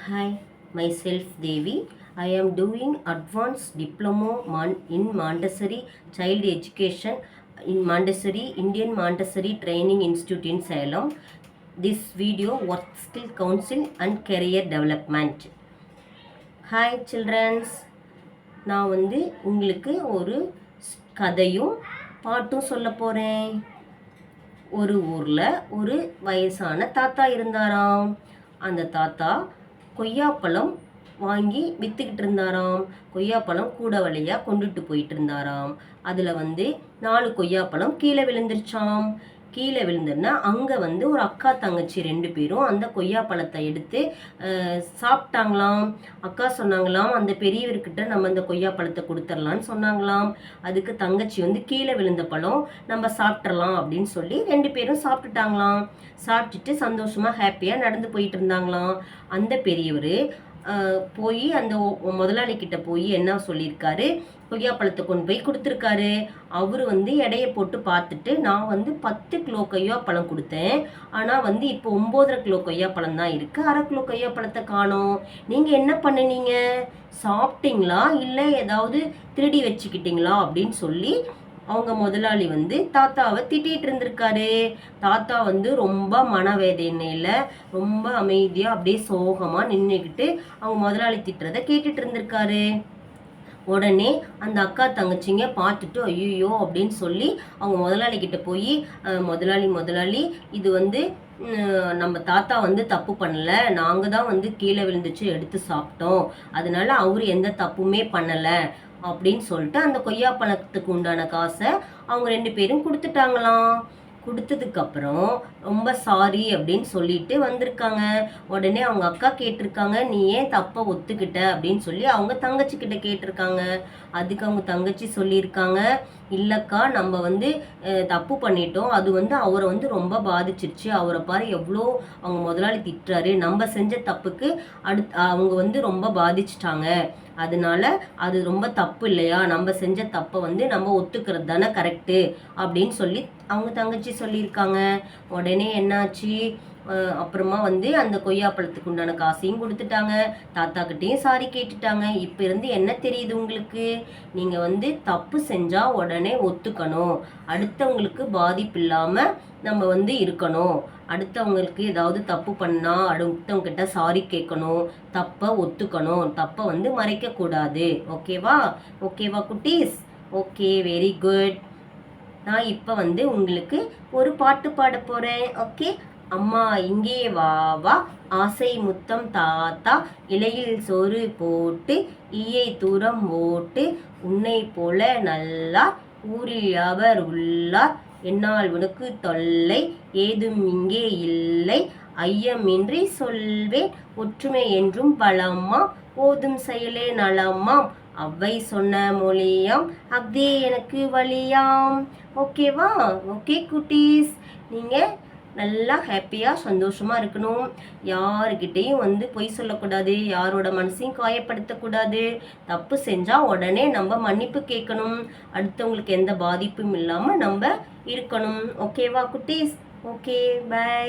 Hi, myself Devi. I am doing advanced diploma in Montessori child education in Montessori Indian Montessori Training Institute in Salem. This video work skill council and career development. Hi childrens. நான் உங்களுக்கு ஒரு கதையும் பாட்டும் சொல்ல போறேன். ஒரு ஊர்ல ஒரு வயசான தாத்தா இருந்தாராம். அந்த தாத்தா கொய்யாப்பழம் வாங்கி வித்துக்கிட்டு இருந்தாராம். கொய்யாப்பழம் கூட வழியா கொண்டுட்டு போயிட்டு இருந்தாராம். அதுல 4 கொய்யாப்பழம் கீழே விழுந்துருச்சாம். கீழே விழுந்துன்னா அங்க ஒரு அக்கா தங்கச்சி 2 பேரும் அந்த கொய்யாப்பழத்தை எடுத்து சாப்பிட்டாங்களாம். அக்கா சொன்னாங்களாம், அந்த பெரியவர்கிட்ட நம்ம அந்த கொய்யாப்பழத்தை கொடுத்துடலான்னு சொன்னாங்களாம். அதுக்கு தங்கச்சி கீழே விழுந்த பழம் நம்ம சாப்பிட்றலாம் அப்படின்னு சொல்லி 2 பேரும் சாப்பிட்டுட்டாங்களாம். சாப்பிட்டுட்டு சந்தோஷமா ஹாப்பியா நடந்து போயிட்டு இருந்தாங்களாம். அந்த பெரியவர் போய் அந்த முதலாளி கிட்ட போய் என்ன சொல்லியிருக்காரு, கொய்யாப்பழத்தை கொண்டு போய் கொடுத்துருக்காரு. அவரு எடையை போட்டு பார்த்துட்டு, நான் 10 கிலோ கொய்யாப்பழம் கொடுத்தேன், ஆனால் இப்போ 9.5 கிலோ கொய்யாப்பழம் தான் இருக்கு, 1/2 கிலோ கொய்யாப்பழத்தை காணோம். நீங்க என்ன பண்ணுனீங்க, சாப்பிட்டீங்களா இல்லை ஏதாவது திருடி வச்சுக்கிட்டீங்களா அப்படின்னு சொல்லி அவங்க முதலாளி தாத்தாவை திட்டிட்டு இருந்திருக்காரு. தாத்தா ரொம்ப மனவேதனையில ரொம்ப அமைதியா அப்படியே சோகமா நின்றுக்கிட்டு அவங்க முதலாளி திட்டுறதை கேட்டுட்டு இருந்திருக்காரு. உடனே அந்த அக்கா தங்கச்சிங்க பார்த்துட்டு ஐயோ அப்படின்னு சொல்லி அவங்க முதலாளி கிட்ட போய், முதலாளி இது நம்ம தாத்தா தப்பு பண்ணல, நாங்க தான் கீழே விழுந்துச்சு எடுத்து சாப்பிட்டோம், அதனால அவரு எந்த தப்புமே பண்ணல அப்படின்னு சொல்லிட்டு அந்த கொய்யாப்பழத்துக்கு உண்டான காசை அவங்க 2 பேரும் கொடுத்துட்டாங்களாம். கொடுத்ததுக்கு அப்புறம் ரொம்ப சாரி அப்படின்னு சொல்லிட்டு வந்திருக்காங்க. உடனே அவங்க அக்கா கேட்டிருக்காங்க, நீ ஏன் தப்பை ஒத்துக்கிட்ட அப்படின்னு சொல்லி அவங்க தங்கச்சி கிட்ட கேட்டிருக்காங்க. அதுக்கு அவங்க தங்கச்சி சொல்லியிருக்காங்க, இல்லக்கா நம்ம தப்பு பண்ணிட்டோம், அது அவரை ரொம்ப பாதிச்சிருச்சு, அவரை பாரு எவ்வளோ அவங்க முதலாளி திட்டுறாரு, நம்ம செஞ்ச தப்புக்கு அவங்க ரொம்ப பாதிச்சிட்டாங்க, அதனால அது ரொம்ப தப்பு இல்லையா, நம்ம செஞ்ச தப்பை நம்ம ஒத்துக்கிறது தானே கரெக்டு அப்படின்னு சொல்லி அவங்க தங்கச்சி சொல்லியிருக்காங்க. உடனே என்னாச்சு, அப்புறமா அந்த கொய்யாப்பழத்துக்கு உண்டான காசையும் கொடுத்துட்டாங்க, தாத்தா கிட்டையும் சாரி கேட்டுட்டாங்க. இப்ப இருந்து என்ன தெரியுது உங்களுக்கு, நீங்க தப்பு செஞ்சா உடனே ஒத்துக்கணும், அடுத்தவங்களுக்கு பாதிப்பு இல்லாம நம்ம இருக்கணும், அடுத்தவங்களுக்கு ஏதாவது தப்பு பண்ணா அடுத்தவங்க கிட்ட சாரி கேட்கணும், தப்ப ஒத்துக்கணும், தப்ப மறைக்க கூடாது. ஓகேவா குட்டீஸ்? Okay, very good. நான் இப்ப உங்களுக்கு ஒரு பாட்டு பாட போறேன். ஓகே, அம்மா இங்கே வா வா, ஆசை முத்தம் தாத்தா, இலையில் சோறு போட்டு ஈயை தூரம் ஓட்டு, உன்னை போல நல்லா ஊரில் அவர் உள்ளார், என்னால் உனக்கு தொல்லை ஏதும் இங்கே இல்லை, ஐயமின்றி சொல்வேன் ஒற்றுமை என்றும் பலமாம், ஓதும் செயலே நலமாம், அவ்வை சொன்ன மொழியாம், அக்தே எனக்கு வழியாம். ஓகேவா? ஓகே குட்டீஸ், நீங்க நல்லா ஹாப்பியாக சந்தோஷமாக இருக்கணும். யாருக்கிட்டையும் பொய் சொல்லக்கூடாது, யாரோட மனசையும் காயப்படுத்தக்கூடாது. தப்பு செஞ்சால் உடனே நம்ம மன்னிப்பு கேட்கணும், அடுத்தவங்களுக்கு எந்த பாதிப்பும் இல்லாமல் நம்ம இருக்கணும். ஓகேவா குட்டீஸ்? Okay, by.